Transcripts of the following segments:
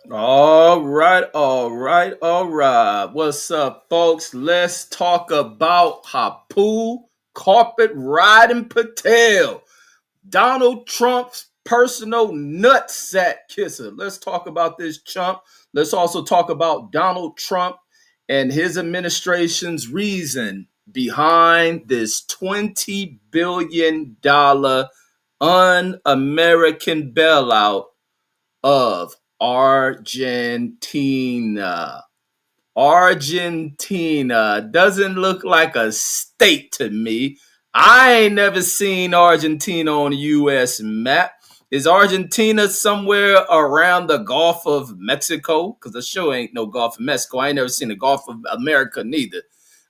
All right, all right, all right. What's up, folks? Let's talk about Hapu Carpet Riding Patel, Donald Trump's personal nutsack kisser. Let's talk about this chump. Let's also talk about Donald Trump and his administration's reason behind this $20 billion un-American bailout of Argentina. Argentina doesn't look like a state to me. I ain't never seen Argentina on the U.S. map. Is Argentina somewhere around the Gulf of Mexico? Because the sure ain't no Gulf of Mexico. I ain't never seen the Gulf of America neither.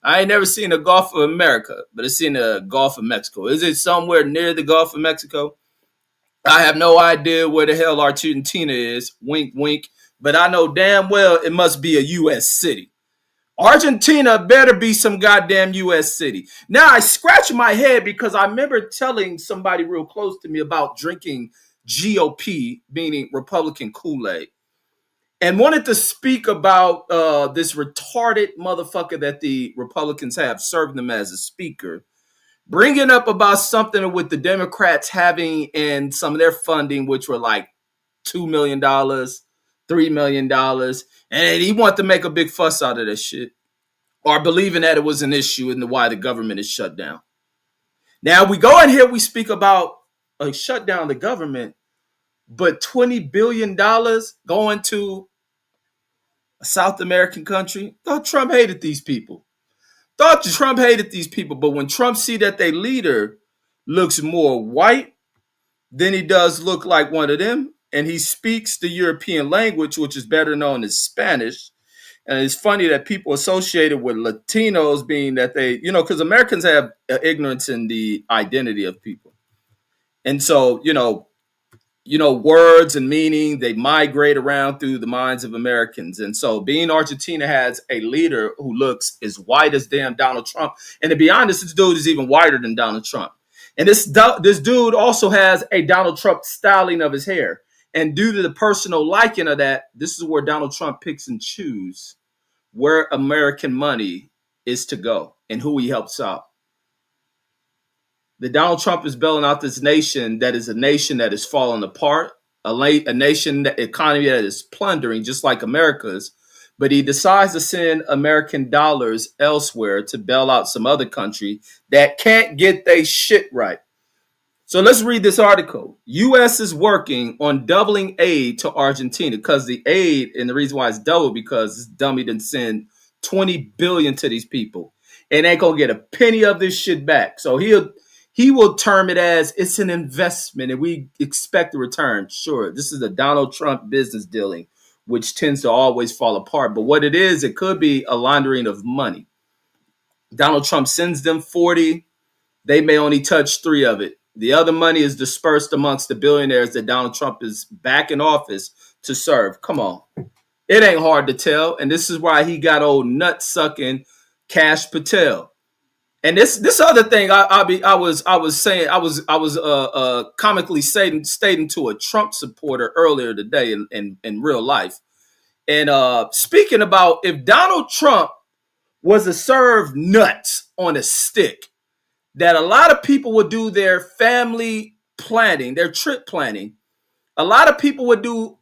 I ain't never seen the Gulf of America, but I've seen the Gulf of Mexico. Is it somewhere near the Gulf of Mexico? I have no idea where the hell Argentina is. Wink, wink. But I know damn well it must be a U.S. city. Argentina better be some goddamn U.S. city. Now I scratch my head because I remember telling somebody real close to me about drinking GOP, meaning Republican Kool-Aid, and wanted to speak about this retarded motherfucker that the Republicans have serving them as a speaker, bringing up about something with the Democrats having in some of their funding, which were like $2 million, $3 million, and he wanted to make a big fuss out of that shit, or believing that it was an issue and why the government is shut down. Now we go in here, we speak about a shutdown of the government, but $20 billion going to a South American country. Thought Trump hated these people. Thought Trump hated these people, but when Trump see that their leader looks more white than he does look like one of them, and he speaks the European language, which is better known as Spanish. And it's funny that people associated with Latinos being that they, because Americans have ignorance in the identity of people. And so, words and meaning, they migrate around through the minds of Americans. And so being Argentina has a leader who looks as white as damn Donald Trump. And to be honest, this dude is even whiter than Donald Trump. And this dude also has a Donald Trump styling of his hair. And due to the personal liking of that, this is where Donald Trump picks and chooses where American money is to go and who he helps out. The Donald Trump is bailing out this nation that is a nation that is falling apart, a nation, that economy that is plundering, just like America's. But he decides to send American dollars elsewhere to bail out some other country that can't get their shit right. So let's read this article. U.S. is working on doubling aid to Argentina because the aid, and the reason why it's double because this dummy didn't send $20 billion to these people and ain't gonna get a penny of this shit back. So he will term it as it's an investment and we expect a return. Sure, this is a Donald Trump business dealing, which tends to always fall apart. But what it is, it could be a laundering of money. Donald Trump sends them 40. They may only touch 3 of it. The other money is dispersed amongst the billionaires that Donald Trump is back in office to serve. Come on. It ain't hard to tell. And this is why he got old nut sucking Kash Patel. And this other thing I was comically stating to a Trump supporter earlier today in real life. And speaking about if Donald Trump was to serve nuts on a stick, that a lot of people would do their family planning, their trip planning. A lot of people would do,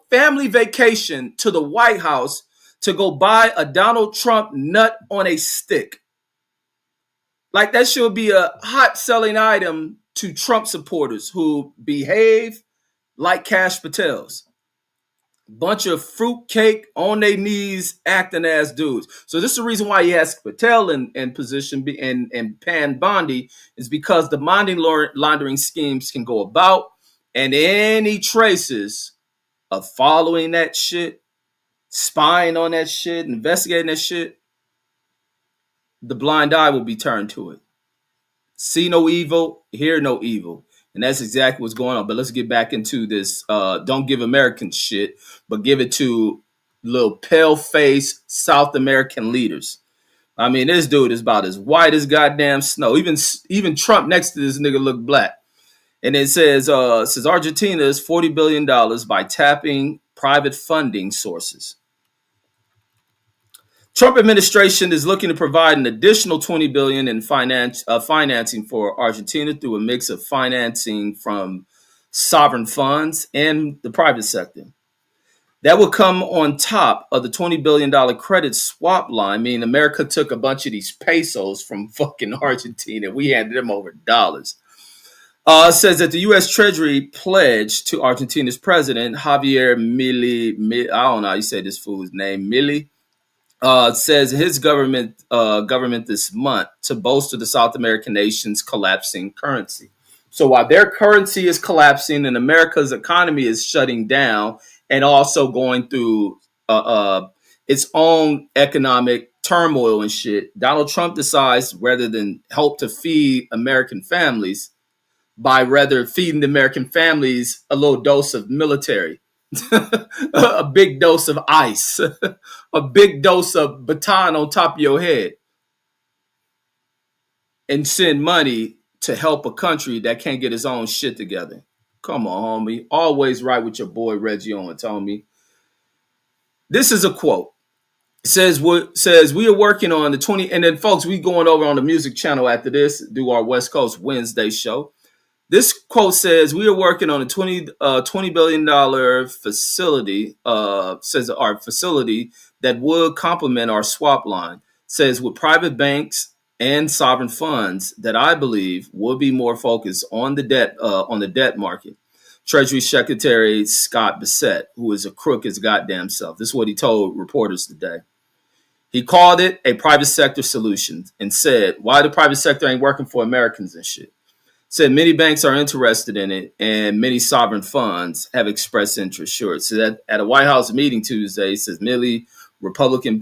family vacation to the White House to go buy a Donald Trump nut on a stick. Like that should be a hot selling item to Trump supporters who behave like Kash Patels. Bunch of fruitcake on their knees acting as dudes. So this is the reason why he has Patel in position and Pan Bondi is because the money laundering schemes can go about, and any traces of following that shit, spying on that shit, investigating that shit, the blind eye will be turned to it. See no evil, hear no evil. And that's exactly what's going on. But let's get back into this. Don't give Americans shit, but give it to little pale-faced South American leaders. I mean, this dude is about as white as goddamn snow. Even Trump next to this nigga look black. And it says Argentina is $40 billion by tapping private funding sources. Trump administration is looking to provide an additional $20 billion in financing for Argentina through a mix of financing from sovereign funds and the private sector. That would come on top of the $20 billion credit swap line, meaning America took a bunch of these pesos from fucking Argentina. We handed them over dollars. Says that the U.S. Treasury pledged to Argentina's president, Javier I don't know how you say this fool's name, Milei, says his government this month to bolster the South American nation's collapsing currency. So while their currency is collapsing and America's economy is shutting down and also going through its own economic turmoil and shit, Donald Trump decides rather than help to feed American families by rather feeding the American families a little dose of military, a big dose of ice, a big dose of baton on top of your head, and send money to help a country that can't get its own shit together. Come on, homie. Always right with your boy Reggie Owens, homie. This is a quote. It says we are working on the 20, and then folks, we going over on the music channel after this, do our West Coast Wednesday show. This quote says, we are working on a $20 billion facility, says our facility that would complement our swap line, says with private banks and sovereign funds that I believe will be more focused on the debt market. Treasury Secretary Scott Bessent, who is a crook his goddamn self. This is what he told reporters today. He called it a private sector solution and said, why the private sector ain't working for Americans and shit. Said many banks are interested in it and many sovereign funds have expressed interest. Sure. So that at a White House meeting Tuesday, says Milley, Republican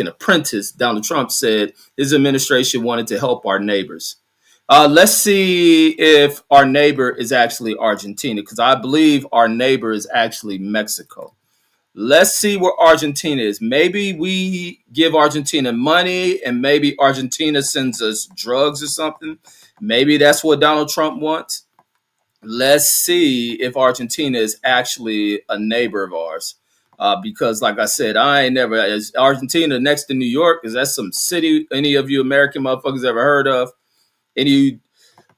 apprentice Donald Trump said his administration wanted to help our neighbors. Let's see if our neighbor is actually Argentina, because I believe our neighbor is actually Mexico. Let's see where Argentina is. Maybe we give Argentina money and maybe Argentina sends us drugs or something. Maybe that's what Donald Trump wants. Let's see if Argentina is actually a neighbor of ours. Because like I said, I ain't never, is Argentina next to New York? Is that some city any of you American motherfuckers ever heard of? Any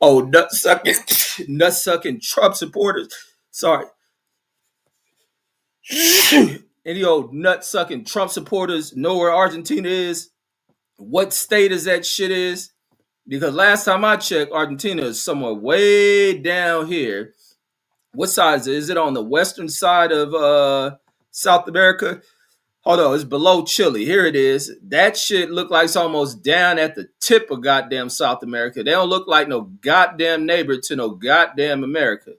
of you, nut sucking Trump supporters? Sorry. Any old nut sucking Trump supporters know where Argentina is? What state is that shit is? Because last time I checked, Argentina is somewhere way down here. What side is it? Is it on the western side of South America? Hold on, it's below Chile. Here it is. That shit look like it's almost down at the tip of goddamn South America. They don't look like no goddamn neighbor to no goddamn America.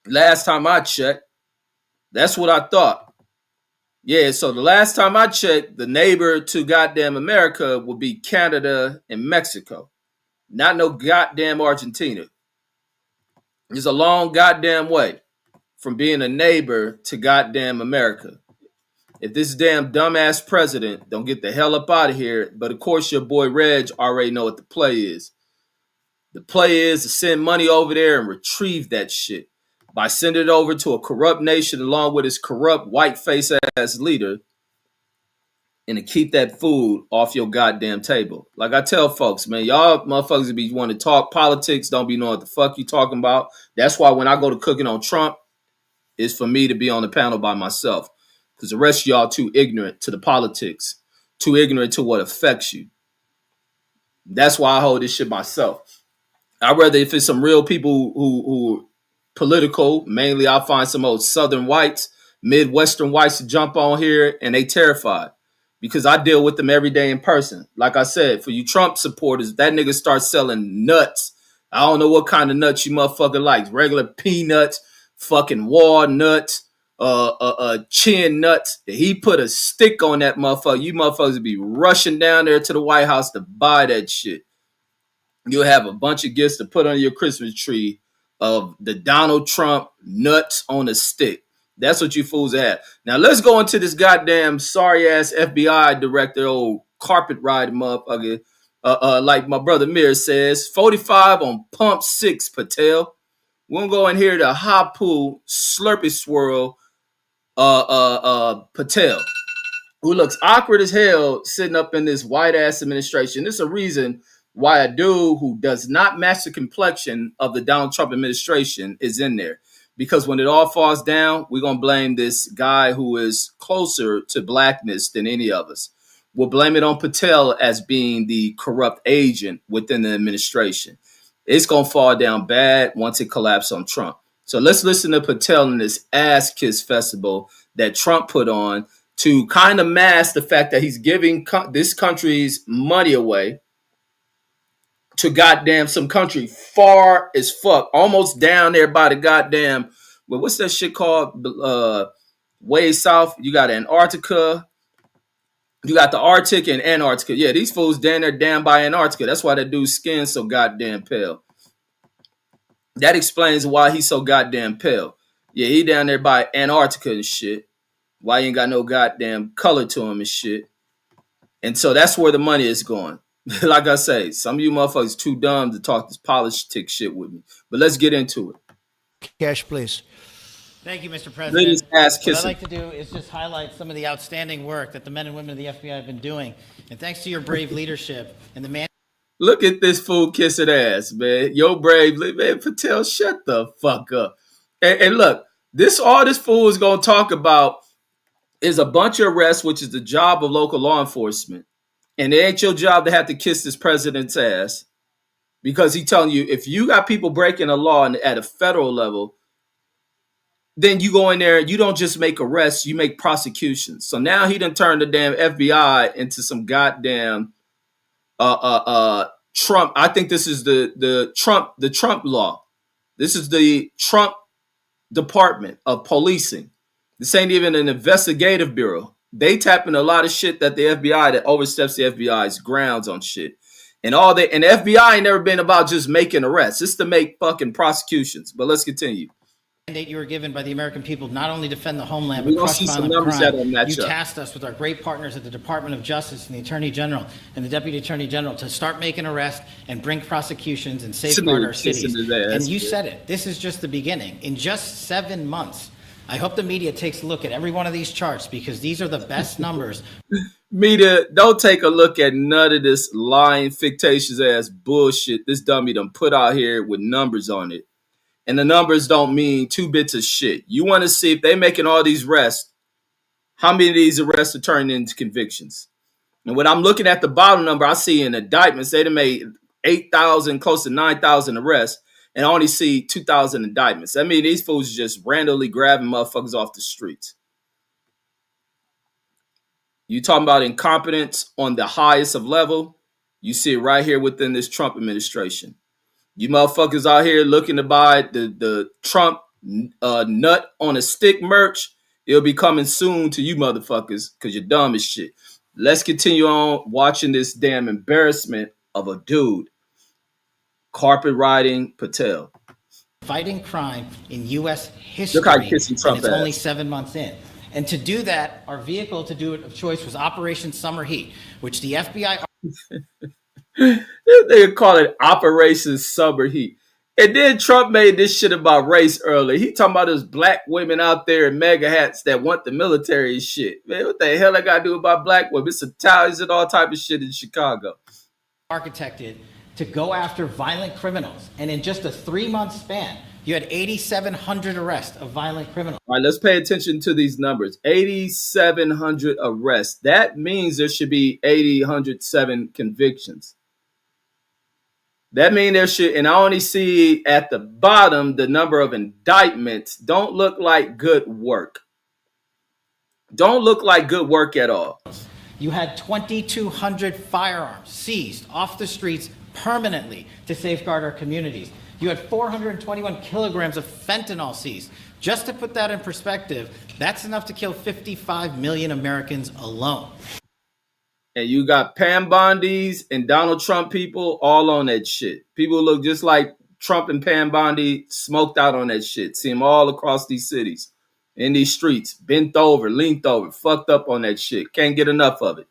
Last time I checked, that's what I thought. Yeah, so the last time I checked, the neighbor to goddamn America would be Canada and Mexico. Not no goddamn Argentina. It's a long goddamn way from being a neighbor to goddamn America. If this damn dumbass president don't get the hell up out of here, but of course your boy Reg already know what the play is. The play is to send money over there and retrieve that shit by sending it over to a corrupt nation along with his corrupt white face ass leader, and to keep that food off your goddamn table. Like I tell folks, man, y'all motherfuckers be want to talk politics, don't be knowing what the fuck you talking about. That's why when I go to cooking on Trump, it's for me to be on the panel by myself. Because the rest of y'all too ignorant to the politics, too ignorant to what affects you. That's why I hold this shit myself. I'd rather if it's some real people who political, mainly I'll find some old Southern whites, Midwestern whites to jump on here and they terrified. Because I deal with them every day in person. Like I said, for you Trump supporters, that nigga starts selling nuts. I don't know what kind of nuts you motherfucker likes. Regular peanuts, fucking walnuts, chin nuts. He put a stick on that motherfucker. You motherfuckers would be rushing down there to the White House to buy that shit. You'll have a bunch of gifts to put on your Christmas tree of the Donald Trump nuts on a stick. That's what you fools have. Now let's go into this goddamn sorry ass FBI director, old carpet ride motherfucker, Like my brother Mir says, 45 on pump 6, Patel. We're gonna go in here to Hapu Slurpy Swirl Patel, who looks awkward as hell sitting up in this white ass administration. There's a reason why a dude who does not match the complexion of the Donald Trump administration is in there. Because when it all falls down, we're going to blame this guy who is closer to blackness than any of us. We'll blame it on Patel as being the corrupt agent within the administration. It's going to fall down bad once it collapses on Trump. So let's listen to Patel in this ass kiss festival that Trump put on to kind of mask the fact that he's giving this country's money away to goddamn some country far as fuck, almost down there by the goddamn, well, what's that shit called? Way south. You got Antarctica. You got the Arctic and Antarctica. Yeah, these fools down there down by Antarctica. That's why that dude's skin's so goddamn pale. That explains why he's so goddamn pale. Yeah, he down there by Antarctica and shit. Why he ain't got no goddamn color to him and shit. And so that's where the money is going. Like I say, some of you motherfuckers too dumb to talk this politic shit with me. But let's get into it. Cash, please. Thank you, Mr. President. Ass what I'd like to do is just highlight some of the outstanding work that the men and women of the FBI have been doing. And thanks to your brave leadership and the man. Look at this fool kissing ass, man. Yo, brave, man. Patel, shut the fuck up. And look, all this fool is going to talk about is a bunch of arrests, which is the job of local law enforcement. And it ain't your job to have to kiss this president's ass, because he's telling you, if you got people breaking the law at a federal level, then you go in there, you don't just make arrests, you make prosecutions. So now he done turned the damn FBI into some goddamn Trump. I think this is the Trump law. This is the Trump Department of Policing. This ain't even an investigative bureau. They tap in a lot of shit that the FBI that oversteps the FBI's grounds on shit. And the FBI ain't never been about just making arrests. It's to make fucking prosecutions. But let's continue. Mandate you were given by the American people not only defend the homeland, We but gonna crush see some violent numbers crime. that don't match You up. tasked us with our great partners at the Department of Justice and the Attorney General and the Deputy Attorney General to start making arrests and bring prosecutions and safeguard our cities. And you said it. This is just the beginning. In just 7 months, I hope the media takes a look at every one of these charts, because these are the best numbers. Media, don't take a look at none of this lying, fictitious ass bullshit this dummy done put out here with numbers on it. And the numbers don't mean 2 bits of shit. You want to see if they making all these arrests, how many of these arrests are turning into convictions. And when I'm looking at the bottom number, I see in indictments, they done made 8,000, close to 9,000 arrests, and I only see 2,000 indictments. I mean, these fools just randomly grabbing motherfuckers off the streets. You talking about incompetence on the highest of level? You see it right here within this Trump administration. You motherfuckers out here looking to buy the Trump nut on a stick merch. It'll be coming soon to you motherfuckers because you're dumb as shit. Let's continue on watching this damn embarrassment of a dude. Carpet riding Patel. Fighting crime in U.S. history. Look how he's kissing Trump and it's ass. only 7 months in. And to do that, our vehicle to do it of choice was Operation Summer Heat, which the FBI... They call it Operation Summer Heat. And then Trump made this shit about race earlier. He talking about those black women out there in mega hats that want the military and shit. Man, what the hell I got to do about black women? It's Italians and all type of shit in Chicago. Architected to go after violent criminals. And in just a 3-month span, you had 8,700 arrests of violent criminals. All right, let's pay attention to these numbers. 8,700 arrests. That means there should be 807 convictions. That means there should, and I only see at the bottom the number of indictments don't look like good work. Don't look like good work at all. You had 2,200 firearms seized off the streets permanently to safeguard our communities. You had 421 kilograms of fentanyl seized. Just to put that in perspective, that's enough to kill 55 million Americans alone. And you got Pam Bondis and Donald Trump people all on that shit. People look just like Trump and Pam Bondi smoked out on that shit. See them all across these cities, in these streets, bent over, leaned over, fucked up on that shit. Can't get enough of it.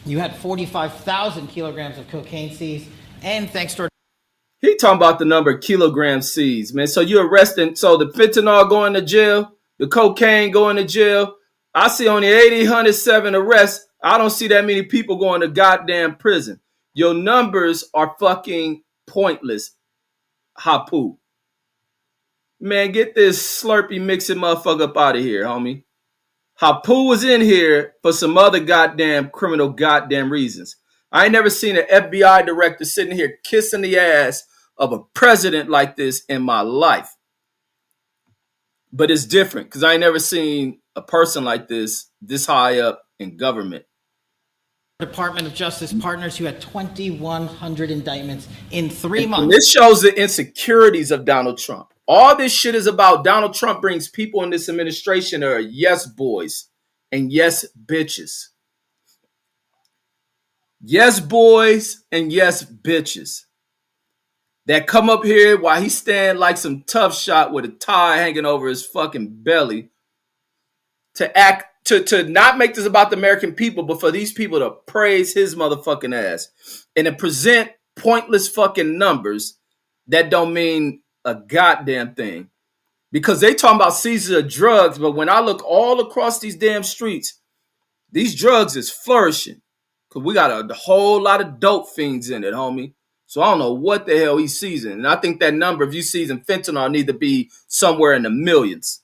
You had 45,000 kilograms of cocaine seized, and thanks to he talking about the number of kilograms seized, man. So you're arresting, so the fentanyl going to jail, the cocaine going to jail. I see only 807 arrests. I don't see that many people going to goddamn prison. Your numbers are fucking pointless, Hapu. Man, get this slurpy mixing motherfucker up out of here, homie. Hapu was in here for some other goddamn criminal goddamn reasons. I ain't never seen an FBI director sitting here kissing the ass of a president like this in my life. But it's different because I ain't never seen a person like this high up in government. Department of Justice partners who had 2,100 indictments in 3 months. And this shows the insecurities of Donald Trump. All this shit is about Donald Trump brings people in this administration that are yes boys and yes bitches. Yes boys and yes bitches that come up here while he stand like some tough shot with a tie hanging over his fucking belly to act to not make this about the American people, but for these people to praise his motherfucking ass and to present pointless fucking numbers that don't mean a goddamn thing. Because they talking about seizure of drugs, but when I look all across these damn streets, these drugs is flourishing. Because we got a whole lot of dope fiends in it, homie. So I don't know what the hell he's seizing. And I think that number, if you seizing fentanyl, need to be somewhere in the millions.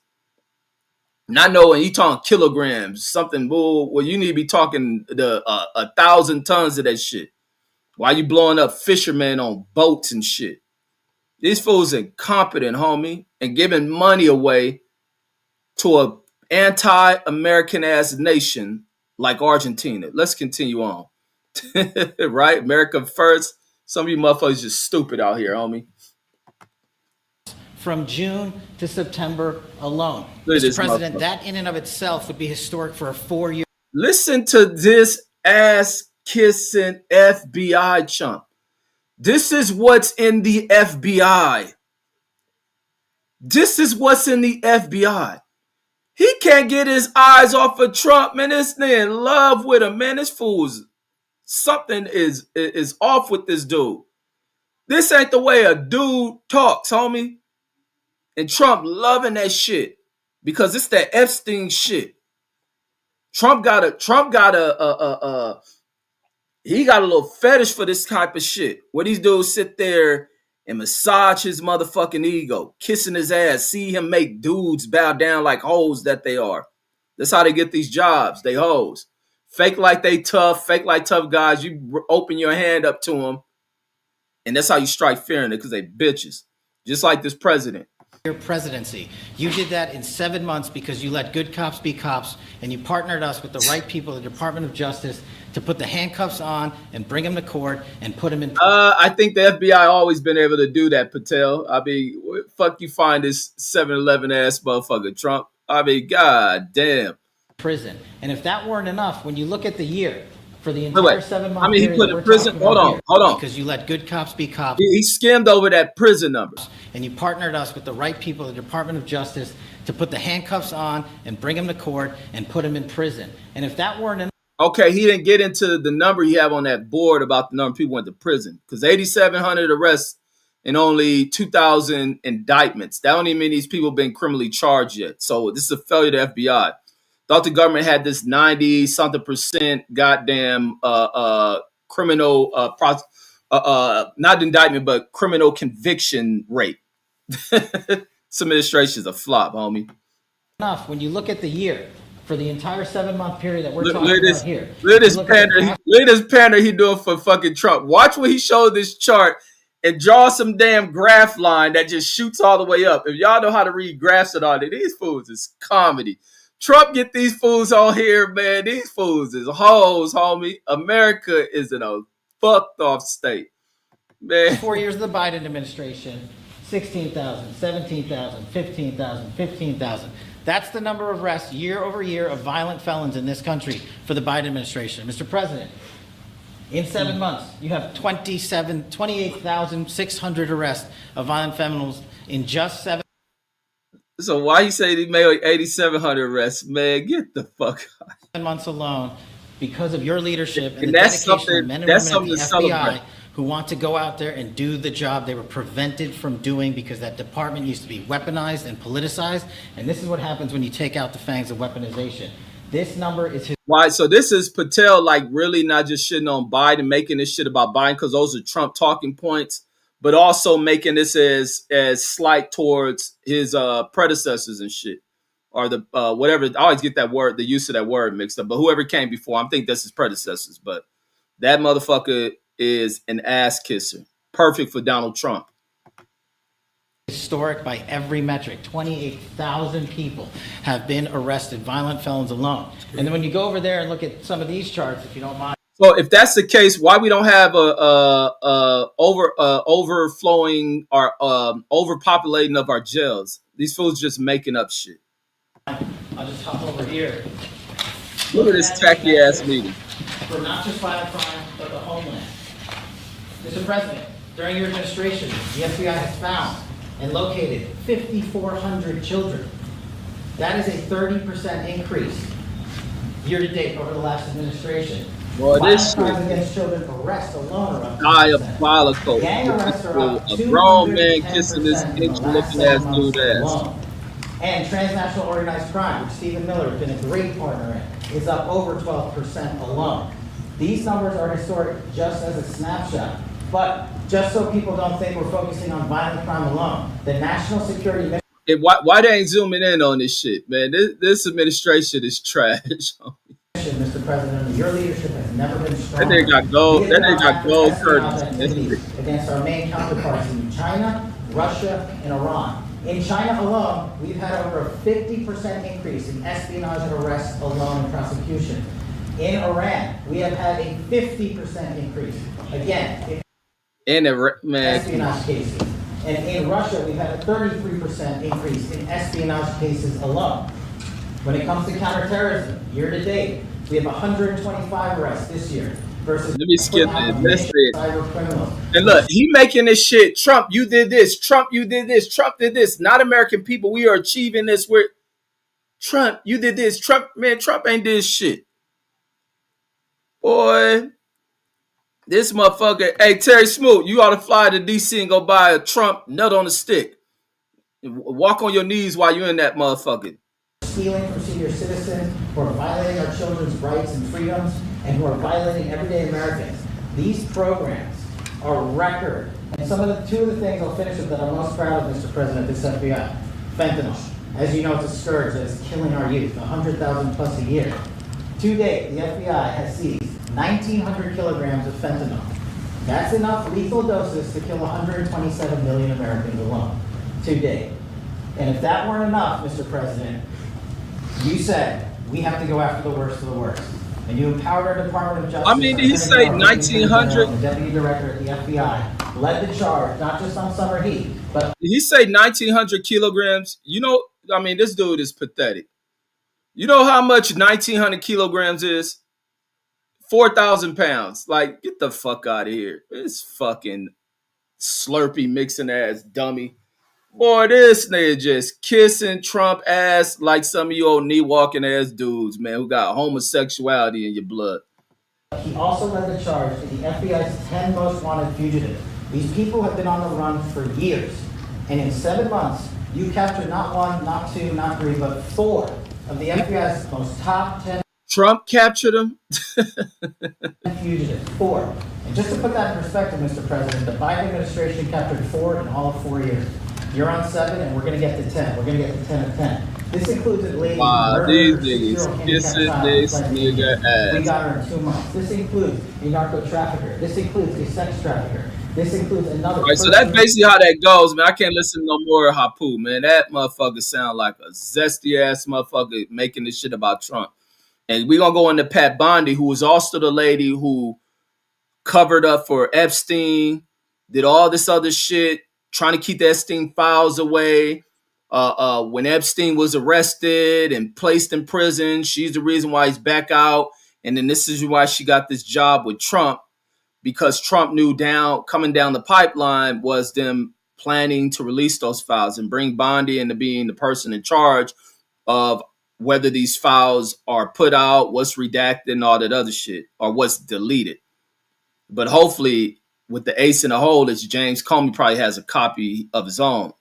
And I know when you talking kilograms, something, well, you need to be talking 1,000 tons of that shit. Why you blowing up fishermen on boats and shit? These fools incompetent, homie, and giving money away to a anti-American ass nation like Argentina. Let's continue on. Right? America first. Some of you motherfuckers just stupid out here, homie. From June to September alone. Mr. President, that in and of itself would be historic for a 4-year. Listen to this ass-kissing FBI chump. This is what's in the FBI. This is what's in the FBI. He can't get his eyes off of Trump, man. This nigga in love with him, man. This fool's something is off with this dude. This ain't the way a dude talks, homie. And Trump loving that shit because it's that Epstein shit. Trump got a little fetish for this type of shit. Where these dudes sit there and massage his motherfucking ego, kissing his ass, see him make dudes bow down like hoes that they are. That's how they get these jobs. They hoes. Fake like they tough, fake like tough guys. You open your hand up to them, and that's how you strike fear in it because they bitches. Just like this president. Your presidency. You did that in 7 months because you let good cops be cops, and you partnered us with the right people, the Department of Justice, to put the handcuffs on and bring them to court and put them in. I think the FBI always been able to do that, Patel. I mean, fuck you find this 7-Eleven ass motherfucker, Trump. I mean, god damn. Prison. And if that weren't enough, when you look at the year, for the entire 7 months, I mean, he put in prison. Hold on. Because you let good cops be cops. He skimmed over that prison numbers. And you partnered us with the right people, the Department of Justice, to put the handcuffs on and bring them to court and put them in prison. And if that weren't enough. Okay, he didn't get into the number you have on that board about the number of people went to prison. Because 8,700 arrests and only 2,000 indictments. That don't even mean these people been criminally charged yet. So this is a failure to FBI. Thought the government had this 90-something% goddamn criminal not indictment, but criminal conviction rate. This administration's a flop, homie. Enough when you look at the year for the entire 7-month period that we're talking about here. Look at this pander he doing for fucking Trump. Watch when he showed this chart and draw some damn graph line that just shoots all the way up. If y'all know how to read graphs and all that, these fools is comedy. Trump get these fools on here, man. These fools is hoes, homie. America is in a fucked off state, man. 4 years of the Biden administration, 16,000, 17,000, 15,000, 15,000. That's the number of arrests year over year of violent felons in this country for the Biden administration. Mr. President, in 7 months, you have 28,600 arrests of violent felons in just 7. So why you say he made 8,700 arrests, man? Get the fuck out. 7 months alone. because of your leadership and the that's dedication of something. men and That's women at something the to celebrate. FBI who want to go out there and do the job they were prevented from doing because that department used to be weaponized and politicized. And this is what happens when you take out the fangs of weaponization. This number is Why? So this is Patel, like, really not just shitting on Biden, making this shit about Biden because those are Trump talking points, but also making this as slight towards his predecessors and shit, or the whatever. I always get that word, the use of that word mixed up. But whoever came before, I think that's his predecessors. But that motherfucker is an ass kisser, perfect for Donald Trump. historic by every metric. 28,000 people have been arrested, violent felons alone. And then when you go over there and look at some of these charts, if you don't mind. So if that's the case, why we don't have overflowing or overpopulating of our jails? These fools just making up shit. I'll just hop over here. Look at this tacky ass meeting. For not just violent crime, but the homeland. Mr. President, during your administration, the FBI has found and located 5,400 children. That is a 30% increase year to date over the last administration. Well, this shit against children arrests alone are up diabolical. Gang arrests are up A grown man kissing this inch looking ass dude ass. And transnational organized crime, which Stephen Miller has been a great partner in, is up over 12% alone. These numbers are historic just as a snapshot. But just so people don't think we're focusing on violent crime alone, the national security mission. Why they ain't zooming in on this shit, man? This administration is trash. Mr. President, your leadership has never been stronger. That nigga got gold curtains against our main counterparts in China, Russia, and Iran. In China alone, we've had over a 50% increase in espionage arrests alone and prosecution. In Iran, we have had a 50% increase. Again, espionage cases. And in Russia, we've had a 33% increase in espionage cases alone. When it comes to counterterrorism, year to date, we have 125 arrests this year versus. Let me skip it. Cyber criminals. And look, he making this shit. Trump, you did this. Trump, you did this. Trump did this. Not American people. We are achieving this. With Trump, you did this. Trump, man, Trump ain't did shit. Boy, this motherfucker. Hey, Terry Smoot, you ought to fly to DC and go buy a Trump nut on a stick. Walk on your knees while you're in that motherfucker. Stealing from senior citizens, who are violating our children's rights and freedoms, and who are violating everyday Americans. These programs are record. And two of the things I'll finish with that I'm most proud of, Mr. President, this FBI. Fentanyl. As you know, it's a scourge that is killing our youth, 100,000 plus a year. To date, the FBI has seized 1,900 kilograms of fentanyl. That's enough lethal doses to kill 127 million Americans alone, to date. And if that weren't enough, Mr. President, you said we have to go after the worst of the worst. And you empowered our Department of Justice. I mean, did he say 1,900? The Deputy Director at the FBI led the charge, not just on summer heat, but... Did he say 1,900 kilograms? You know, I mean, this dude is pathetic. You know how much 1,900 kilograms is? 4,000 pounds. Like, get the fuck out of here. This fucking Slurpee mixing ass dummy. Boy, this nigga just kissing Trump ass like some of you old knee walking ass dudes, man, who got homosexuality in your blood. He also led the charge to the FBI's 10 most wanted fugitives. These people have been on the run for years. And in 7 months, you captured not 1, not 2, not 3, but 4 of the FBI's most top 10. Trump captured them? Fugitives, 4. And just to put that in perspective, Mr. President, the Biden administration captured 4 in all of 4 years. You're on 7, and we're going to get to 10. We're going to get to 10 of 10. This includes a lady these niggas kissing this nigga ass. We got her in 2 months. This includes a narco trafficker. This includes a sex trafficker. This includes another. Right, so that's basically how that goes, man. I can't listen to no more Hapu, man. That motherfucker sound like a zesty ass motherfucker making this shit about Trump. And we're gonna go into Pat Bondi, who was also the lady who covered up for Epstein, did all this other shit, trying to keep the Epstein files away. When Epstein was arrested and placed in prison, she's the reason why he's back out. And then this is why she got this job with Trump, because Trump knew coming down the pipeline was them planning to release those files and bring Bondi into being the person in charge of whether these files are put out, what's redacted, and all that other shit, or what's deleted. But hopefully, with the ace in the hole, is James Comey probably has a copy of his own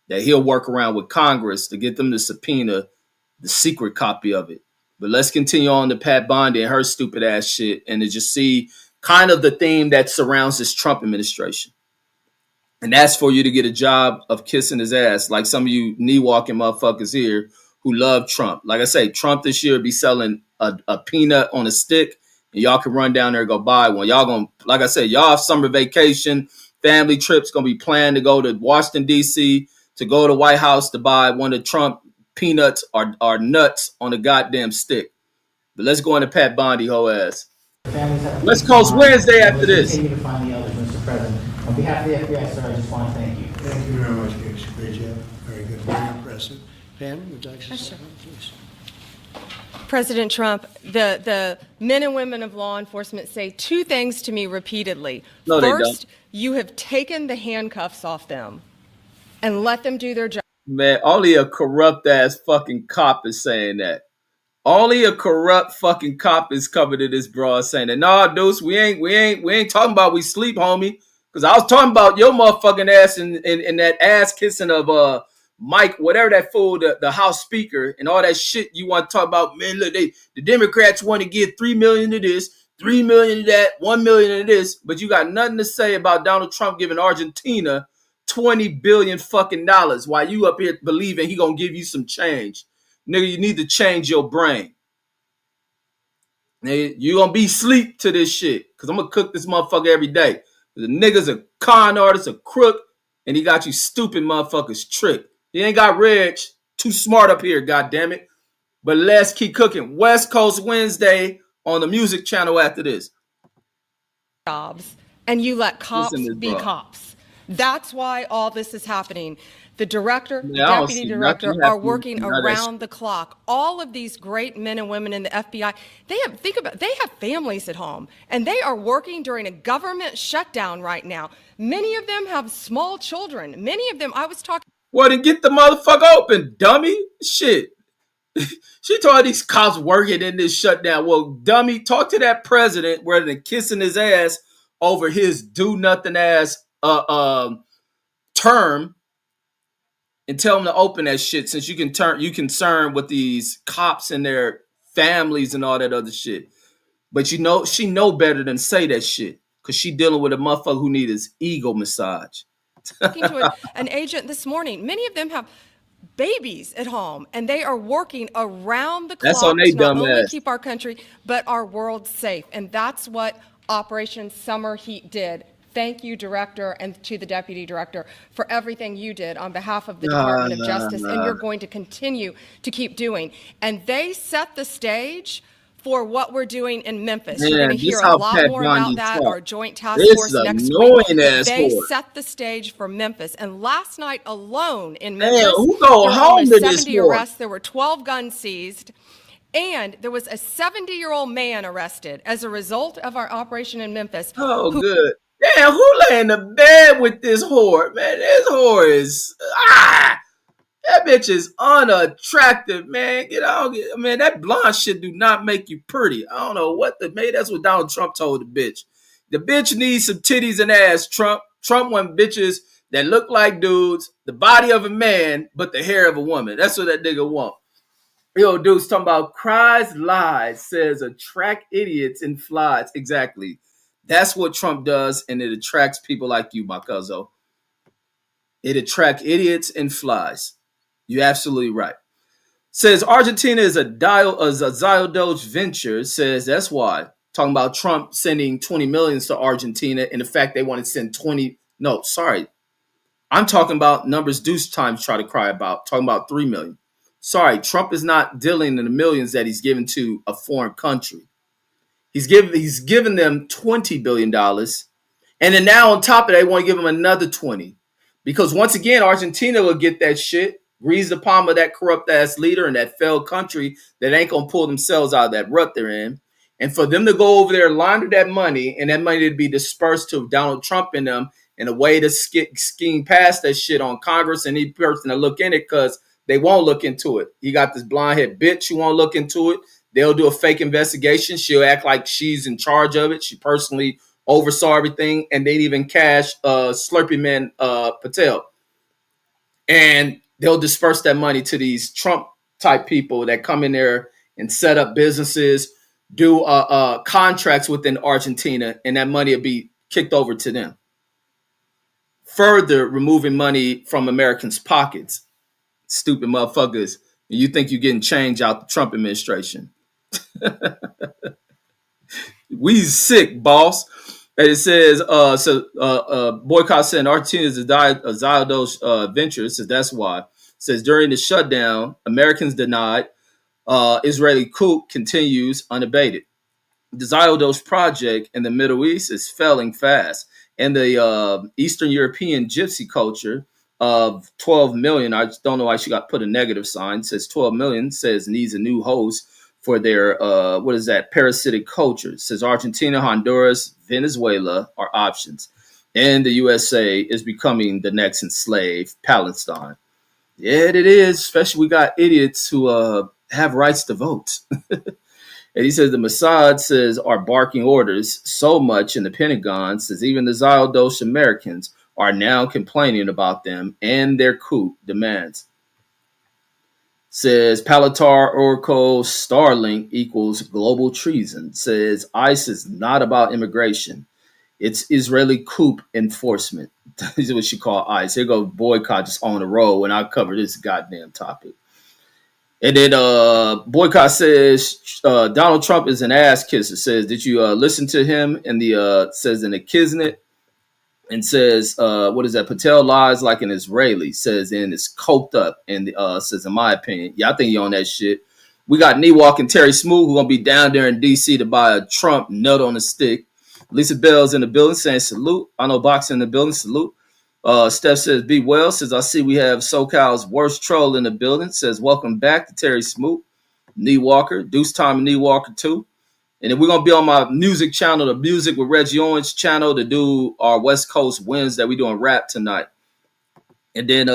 that he'll work around with Congress to get them to subpoena the secret copy of it. But let's continue on to Pat Bondi and her stupid ass shit, and to just see kind of the theme that surrounds this Trump administration. And that's for you to get a job of kissing his ass, like some of you knee walking motherfuckers here who love Trump. Like I say, Trump this year be selling a peanut on a stick, and y'all can run down there and go buy one. Y'all gonna, like I said, y'all have summer vacation, family trips gonna be planned to go to Washington, D.C., to go to White House to buy one of Trump peanuts or nuts on a goddamn stick. But let's go into Pat Bondi, hoe ass. West Coast Wednesday after this. Continue to find the others, Mr. President. On behalf of the FBI, sir, I just want to thank you. Thank you very much, Kash. Great job. Very good. Very impressive. Pam, would you like to say something, please? President Trump, the men and women of law enforcement say two things to me repeatedly. No, First, you have taken the handcuffs off them and let them do their job. Man, only a corrupt ass fucking cop is saying that. Only a corrupt fucking cop is coming to this broad saying that. Nah, Deuce, we ain't talking about we sleep, homie. Because I was talking about your motherfucking ass in that ass kissing of Mike, whatever that fool, the House Speaker, and all that shit you want to talk about. Man, look, the Democrats want to give $3 million to this, $3 million to that, $1 million to this, but you got nothing to say about Donald Trump giving Argentina $20 billion fucking dollars while you up here believing he gonna give you some change. Nigga, you need to change your brain. Nigga, you gonna be sleep to this shit. Cause I'm gonna cook this motherfucker every day. The nigga's a con artist, a crook, and he got you stupid motherfuckers tricked. He ain't got rich, too smart up here, goddammit. But let's keep cooking. West Coast Wednesday on the music channel after this. Jobs, and you let cops be cops. That's why all this is happening. The director, the deputy director are working around the clock. All of these great men and women in the FBI, they have families at home, and they are working during a government shutdown right now. Many of them have small children. Many of them, I was talking. Well, then get the motherfucker open, dummy. Shit. She told these cops working in this shutdown. Well, dummy, talk to that president rather than kissing his ass over his do nothing ass term, and tell them to open that shit, since you concerned with these cops and their families and all that other shit. But you know, she know better than say that shit, because she dealing with a motherfucker who need his ego massage. Talking to an agent this morning. Many of them have babies at home, and they are working around the clock to not only keep our country, but our world safe. And that's what Operation Summer Heat did. Thank you, Director, and to the Deputy Director for everything you did on behalf of the Department of Justice, and you're going to continue to keep doing. And they set the stage for what we're doing in Memphis. You're going to hear a lot more about that, our joint task force next week. They set the stage for Memphis. And last night alone in Memphis, there were almost 70 arrests. There were 12 guns seized. And there was a 70-year-old man arrested as a result of our operation in Memphis. Oh, good. Damn, who lay in the bed with this whore? Man, this whore is... that bitch is unattractive, man. Get out. Man, that blonde shit do not make you pretty. I don't know what maybe that's what Donald Trump told the bitch. The bitch needs some titties and ass, Trump. Trump want bitches that look like dudes, the body of a man, but the hair of a woman. That's what that nigga want. Yo, dude's talking about cries, lies, says attract idiots and flies. Exactly. That's what Trump does, and it attracts people like you, my cuzzo. It attracts idiots and flies. You're absolutely right. Says Argentina is a Ziodoge venture. Says that's why. Talking about Trump sending 20 million to Argentina, and the fact they want to send 20. No, sorry. I'm talking about numbers Deuce times try to cry about. Talking about 3 million. Sorry, Trump is not dealing in the millions that he's given to a foreign country. He's given them $20 billion. And then now on top of that, they want to give him another 20. Because once again, Argentina will get that shit, grease the palm of that corrupt ass leader in that failed country that ain't going to pull themselves out of that rut they're in. And for them to go over there, launder that money, and that money to be dispersed to Donald Trump and them in a way to scheme past that shit on Congress and any person to look in it, because They won't look into it. He got this blonde head bitch who won't look into it. They'll do a fake investigation. She'll act like she's in charge of it. She personally oversaw everything, and they'd even cash Slurpee Man Patel. And they'll disperse that money to these Trump type people that come in there and set up businesses, do contracts within Argentina, and that money will be kicked over to them. Further removing money from Americans' pockets. Stupid motherfuckers. You think you're getting change out the Trump administration. We sick, boss. And it says, boycott said Argentina is a Ziodos venture. It says that's why. It says during the shutdown, Americans denied. Israeli coup continues unabated. The Ziodos project in the Middle East is failing fast. And the Eastern European gypsy culture of 12 million, I just don't know why she got put a negative sign, says 12 million, says needs a new host for their, parasitic culture. It says Argentina, Honduras, Venezuela are options. And the USA is becoming the next enslaved Palestine. Yeah, it is. Especially we got idiots who have rights to vote. And he says the Mossad says are barking orders so much in the Pentagon, says even the Ziodos Americans are now complaining about them and their coup demands. Says Palatar Oracle Starlink equals global treason. Says ICE is not about immigration. It's Israeli coup enforcement. This is what she call ICE. Here goes boycott just on the road when I cover this goddamn topic. And then boycott says Donald Trump is an ass kisser. Says, did you listen to him? And the says in the Kisnet, and says, what is that? Patel lies like an Israeli. Says, and it's coked up. And says, in my opinion, yeah, I think you on that shit. We got knee walking Terry Smoot, who's gonna be down there in DC to buy a Trump nut on a stick. Lisa Bell's in the building saying salute. I know Boxer in the building, salute. Steph says, be well. Says, I see we have SoCal's worst troll in the building. Says, welcome back to Terry Smoot, Knee Walker, Deuce Time and Knee Walker too. And then we're going to be on my music channel, the Music with Reggie Owens channel, to do our West Coast wins that we doing rap tonight. And then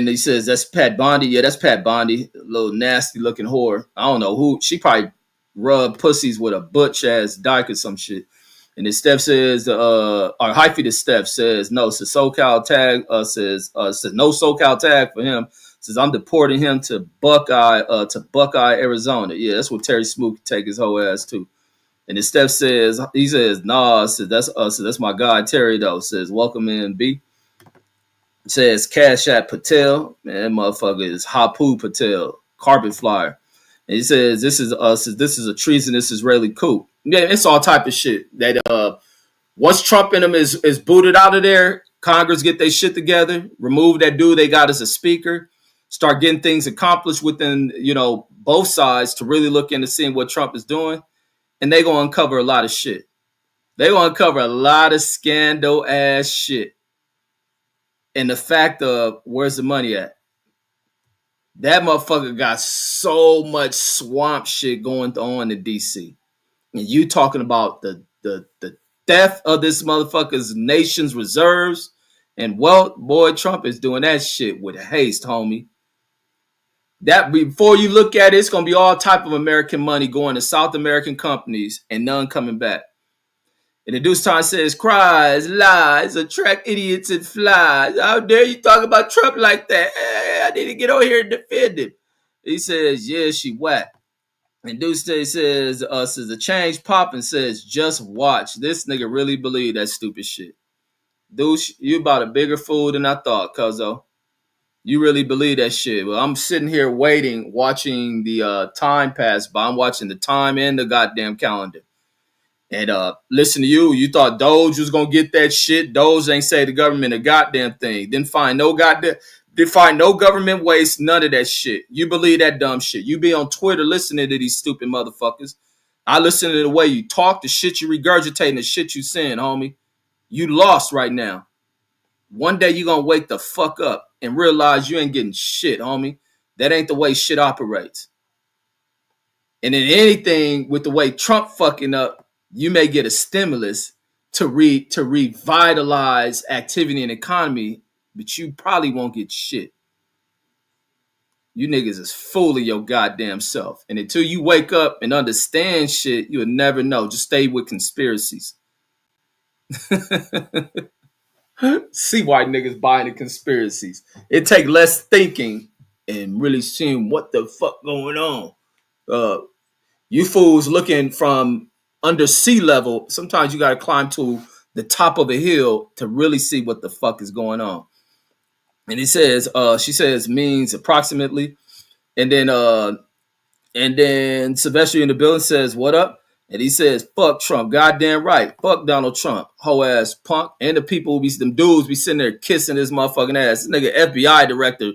he says, that's Pat Bondi. Yeah, that's Pat Bondi, a little nasty looking whore. I don't know who. She probably rubbed pussies with a butch ass dyke or some shit. And then Steph says, or hyphy to Steph says, no, says SoCal tag, says no SoCal tag for him. Says I'm deporting him to Buckeye, Arizona. Yeah, that's what Terry Smoot can take his whole ass to. And then Steph says, he says, nah, says that's my guy Terry though. Says welcome in B. Says Kash Patel, man, that motherfucker is Hapu Patel, carpet flyer. And he says this is a treasonous Israeli coup. Yeah, it's all type of shit. That once Trump and him is booted out of there, Congress get their shit together, remove that dude they got as a speaker, start getting things accomplished within, both sides to really look into seeing what Trump is doing. And they gonna uncover a lot of shit. They gonna uncover a lot of scandal ass shit. And the fact of where's the money at? That motherfucker got so much swamp shit going on in DC. And you talking about the theft of this motherfucker's nation's reserves and wealth, boy, Trump is doing that shit with haste, homie. That before you look at it, it's gonna be all type of American money going to South American companies and none coming back. And the Deuce Time says, cries, lies, attract idiots and flies. How dare you talk about Trump like that? I need to get over here and defend him. He says, yeah, she whack. And Deuce says a change pop and says, just watch. This nigga really believe that stupid shit. Deuce, you about a bigger fool than I thought, cuzzo. You really believe that shit. Well, I'm sitting here waiting, watching the time pass by. I'm watching the time and the goddamn calendar. And listen to you. You thought Doge was gonna get that shit. Doge ain't say the government a goddamn thing. Didn't find no government waste. None of that shit. You believe that dumb shit. You be on Twitter listening to these stupid motherfuckers. I listen to the way you talk, the shit you regurgitate, and the shit you saying, homie. You lost right now. One day you gonna wake the fuck up and realize you ain't getting shit, homie. That ain't the way shit operates. And in anything with the way Trump fucking up, you may get a stimulus to revitalize activity and economy, but you probably won't get shit. You niggas is fooling your goddamn self. And until you wake up and understand shit, you'll never know. Just stay with conspiracies. See why niggas buying the conspiracies. It take less thinking and really seeing what the fuck going on. You fools looking from under sea level. Sometimes you gotta climb to the top of a hill to really see what the fuck is going on. And he says, she says means approximately. And then Sylvester in the building says, "What up?" And he says, "Fuck Trump, goddamn right. Fuck Donald Trump, hoe ass punk." And the people who be them dudes be sitting there kissing his motherfucking ass. This nigga FBI director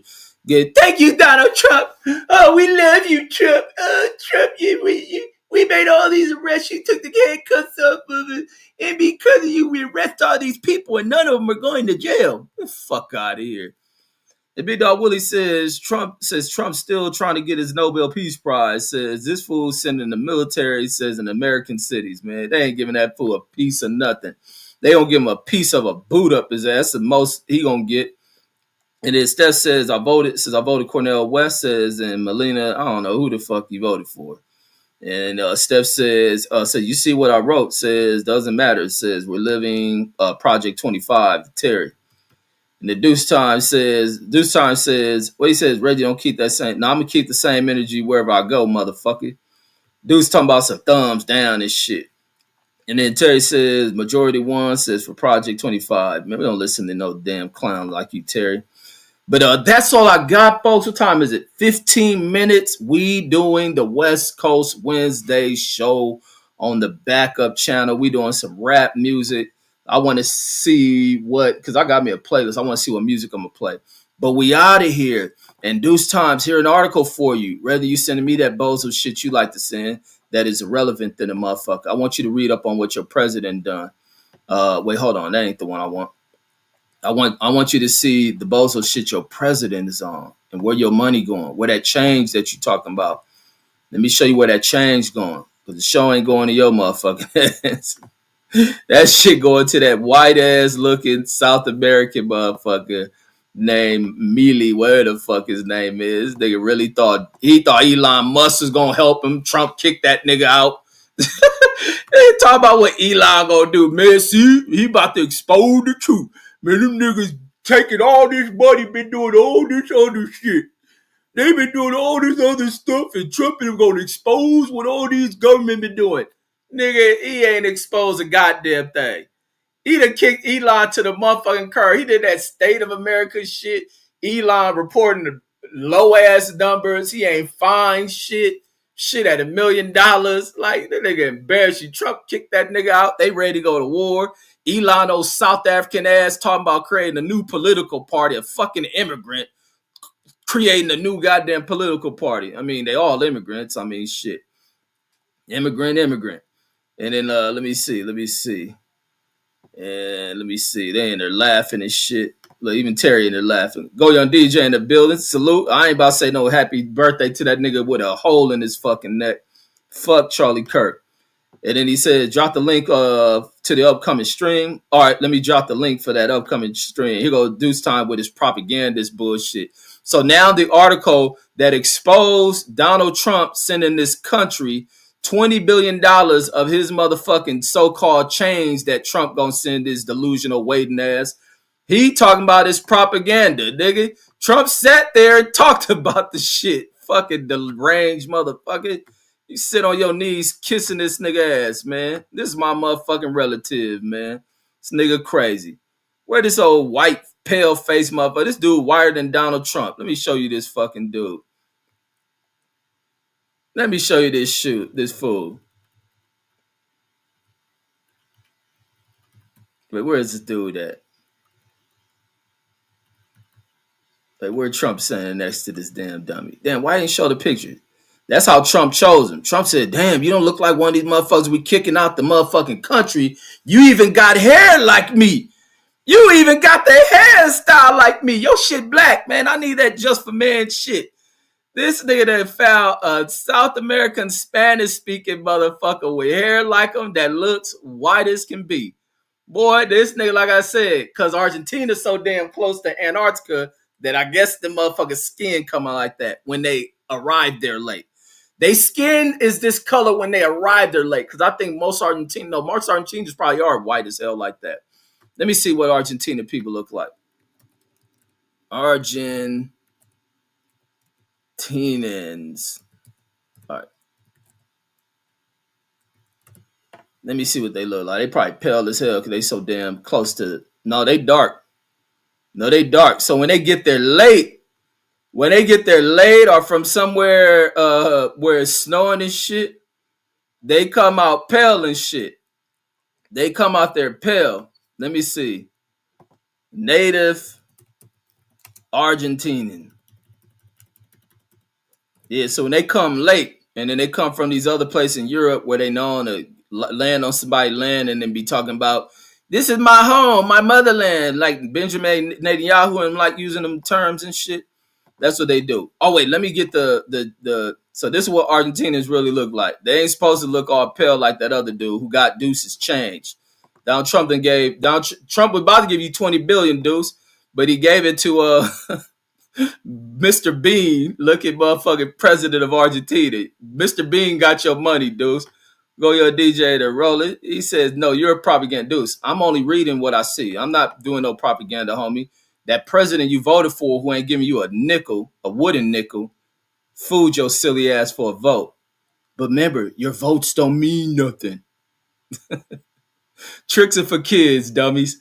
get, "Thank you, Donald Trump. Oh, we love you, Trump. Trump, we made all these arrests. You took the handcuffs off of it, and because of you, we arrest all these people, and none of them are going to jail. Get the fuck out of here." And Big Dog Willie says Trump's still trying to get his Nobel Peace Prize. Says this fool sending the military, says in American cities, man. They ain't giving that fool a piece of nothing. They don't give him a piece of a boot up his ass. That's the most he gonna get. And then Steph says I voted Cornel West, says, and Melina, I don't know who the fuck you voted for. And Steph says, you see what I wrote? Says, doesn't matter. It says, we're living Project 25, Terry. And the Deuce Time says, what he says, Reggie, don't keep that same. No, I'm going to keep the same energy wherever I go, motherfucker. Deuce talking about some thumbs down and shit. And then Terry says, majority one, says for Project 25. Man, we don't listen to no damn clown like you, Terry. But that's all I got, folks. What time is it? 15 minutes. We doing the West Coast Wednesday show on the backup channel. We doing some rap music. I want to see because I got me a playlist. I want to see what music I'm going to play. But we out of here. And Deuce Times, here an article for you. Rather you sending me that bozo shit you like to send that is irrelevant than a motherfucker. I want you to read up on what your president done. Wait, hold on. That ain't the one I want. I want you to see the bozo shit your president is on and where your money going, where that change that you talking about. Let me show you where that change going. Because the show ain't going to your motherfucking ass. That shit going to that white ass looking South American motherfucker named Mealy, where the fuck his name is. Nigga really thought Elon Musk was gonna help him. Trump kicked that nigga out. They talk about what Elon gonna do, man. See, he about to expose the truth. Man, them niggas taking all this money, been doing all this other shit. They been doing all this other stuff, and Trump is gonna expose what all these government been doing. Nigga, he ain't exposed a goddamn thing. He done kicked Elon to the motherfucking curb. He did that State of America shit. Elon reporting the low ass numbers. He ain't fine shit. Shit at $1 million. Like, that nigga embarrassed you. Trump kicked that nigga out. They ready to go to war. Elon, old South African ass, talking about creating a new political party, a fucking immigrant, creating a new goddamn political party. I mean, they all immigrants. I mean, shit. Immigrant. And then let me see. They in there laughing and shit. Look, even Terry in there laughing. Go Young DJ in the building. Salute. I ain't about to say no happy birthday to that nigga with a hole in his fucking neck. Fuck Charlie Kirk. And then he said, drop the link to the upcoming stream. All right, let me drop the link for that upcoming stream. Here go Deuce Time with his propagandist bullshit. So now the article that exposed Donald Trump sending this country $20 billion of his motherfucking so-called change that Trump gonna send his delusional waiting ass. He talking about his propaganda, nigga. Trump sat there and talked about the shit. Fucking deranged motherfucker. You sit on your knees kissing this nigga ass, man. This is my motherfucking relative, man. This nigga crazy. Where this old white, pale face motherfucker? This dude wired than Donald Trump. Let me show you this fucking dude. Let me show you this fool. Wait, where is this dude at? Like, where Trump standing next to this damn dummy? Damn, why didn't you show the picture? That's how Trump chose him. Trump said, damn, you don't look like one of these motherfuckers we kicking out the motherfucking country. You even got hair like me. You even got the hairstyle like me. Your shit black, man. I need that just for man shit. This nigga that found a South American Spanish-speaking motherfucker with hair like him that looks white as can be. Boy, this nigga, like I said, because Argentina's so damn close to Antarctica, that I guess the motherfucking skin come out like that when they arrive there late. They skin is this color when they arrive there late. Because I think most Argentinians probably are white as hell like that. Let me see what Argentina people look like. Argentinians. All right. Let me see what they look like. They probably pale as hell because they so damn close to. No, they dark. So when they get there late, or from somewhere where it's snowing and shit, they come out pale and shit. They come out there pale. Let me see. Native Argentinian. Yeah, so when they come late, and then they come from these other places in Europe where they know to land on somebody's land and then be talking about, this is my home, my motherland, like Benjamin Netanyahu and like using them terms and shit. That's what they do. Oh wait, let me get the. So this is what Argentinians really look like. They ain't supposed to look all pale like that other dude who got Deuce's change. Donald Trump Trump was about to give you 20 billion, Deuce, but he gave it to Mr. Bean, look at motherfucking president of Argentina. Mr. Bean got your money, Deuce. Go your DJ to roll it. He says, no, you're a propaganda, Deuce. I'm only reading what I see. I'm not doing no propaganda, homie. That president you voted for who ain't giving you a nickel, a wooden nickel, fooled your silly ass for a vote. But remember, your votes don't mean nothing. Tricks are for kids, dummies.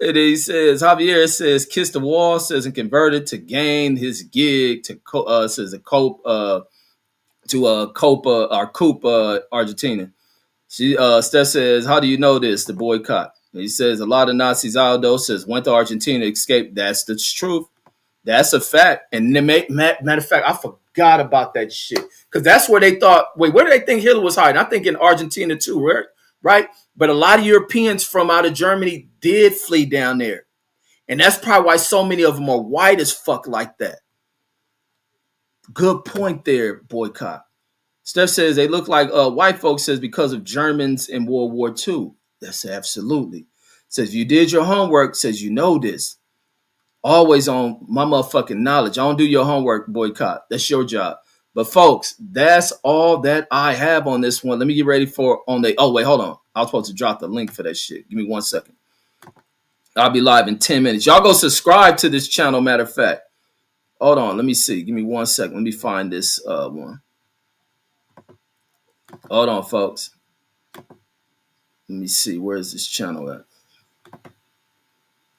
And he says, Javier says, kiss the wall, says, and converted to gain his gig to says a cope to Copa Argentina. She Steph says, how do you know this? The boycott. And he says a lot of Nazis Aldo says went to Argentina, escaped. That's the truth. That's a fact. And matter of fact, I forgot about that shit. Because that's where they thought, wait, where do they think Hitler was hiding? I think in Argentina too, right? But a lot of Europeans from out of Germany did flee down there. And that's probably why so many of them are white as fuck like that. Good point there, boycott. Steph says they look like white folks, says because of Germans in World War II. That's absolutely. Says you did your homework, says you know this. Always on my motherfucking knowledge. I don't do your homework, boycott. That's your job. But folks, that's all that I have on this one. Let me get ready for on the. Oh wait, hold on. I was supposed to drop the link for that shit. Give me 1 second. I'll be live in 10 minutes. Y'all go subscribe to this channel. Matter of fact, hold on. Let me see. Give me 1 second. Let me find this one. Hold on, folks. Let me see. Where is this channel at?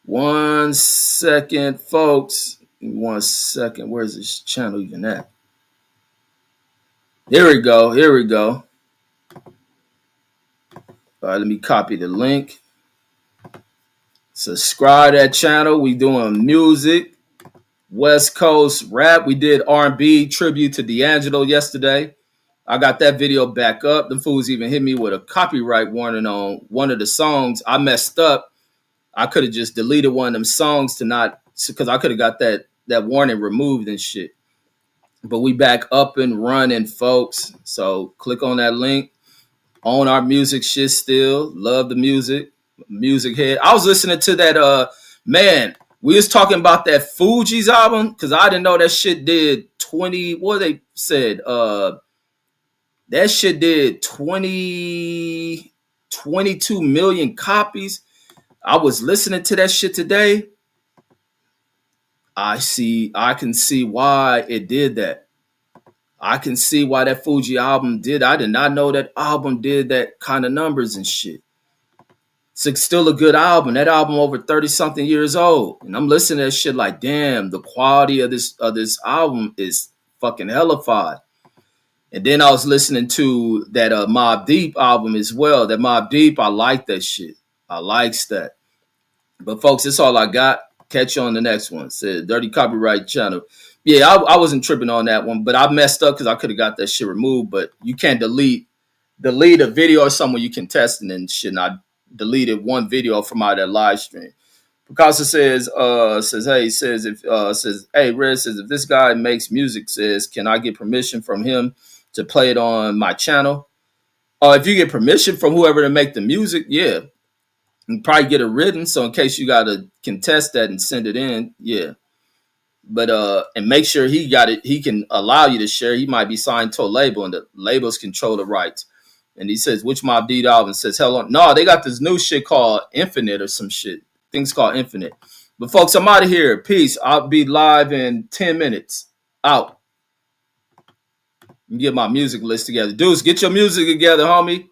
1 second, folks. 1 second. Where's this channel even at? Here we go. All right, let me copy the link. Subscribe to that channel. We doing music, West Coast rap. We did R&B tribute to D'Angelo yesterday. I got that video back up. The fools even hit me with a copyright warning on one of the songs. I messed up. I could have just deleted one of them songs because I could have got that warning removed and shit. But we back up and running, folks. So click on that link. Own our music shit still. Love the music. Music head. I was listening to that man. We was talking about that Fugees album because I didn't know that shit did 20. What they said? That shit did 22 million copies. I was listening to that shit today. I can see why it did that. I can see why that Fuji album did. I did not know that album did that kind of numbers and shit. It's still a good album. That album over 30-something years old. And I'm listening to that shit like, damn, the quality of this album is fucking hellified. And then I was listening to that Mobb Deep album as well. That Mobb Deep, I like that shit. I likes that. But folks, that's all I got. Catch you on the next one. Said Dirty Copyright Channel. Yeah, I wasn't tripping on that one, but I messed up because I could have got that shit removed. But you can't delete a video or somewhere you can test it and shit. And I deleted one video from out of that live stream. Picasso says, hey, Red says, if this guy makes music, says, can I get permission from him to play it on my channel? If you get permission from whoever to make the music, yeah. You can probably get it written, so in case you got to contest that and send it in, yeah. But and make sure he got it. He can allow you to share. He might be signed to a label, and the labels control the rights. And he says, which Mobb Deep album? Says, hell on. No, they got this new shit called Infinite or some shit. Things called Infinite. But folks, I'm out of here. Peace. I'll be live in 10 minutes. Out. Get my music list together. Deuce, get your music together, homie.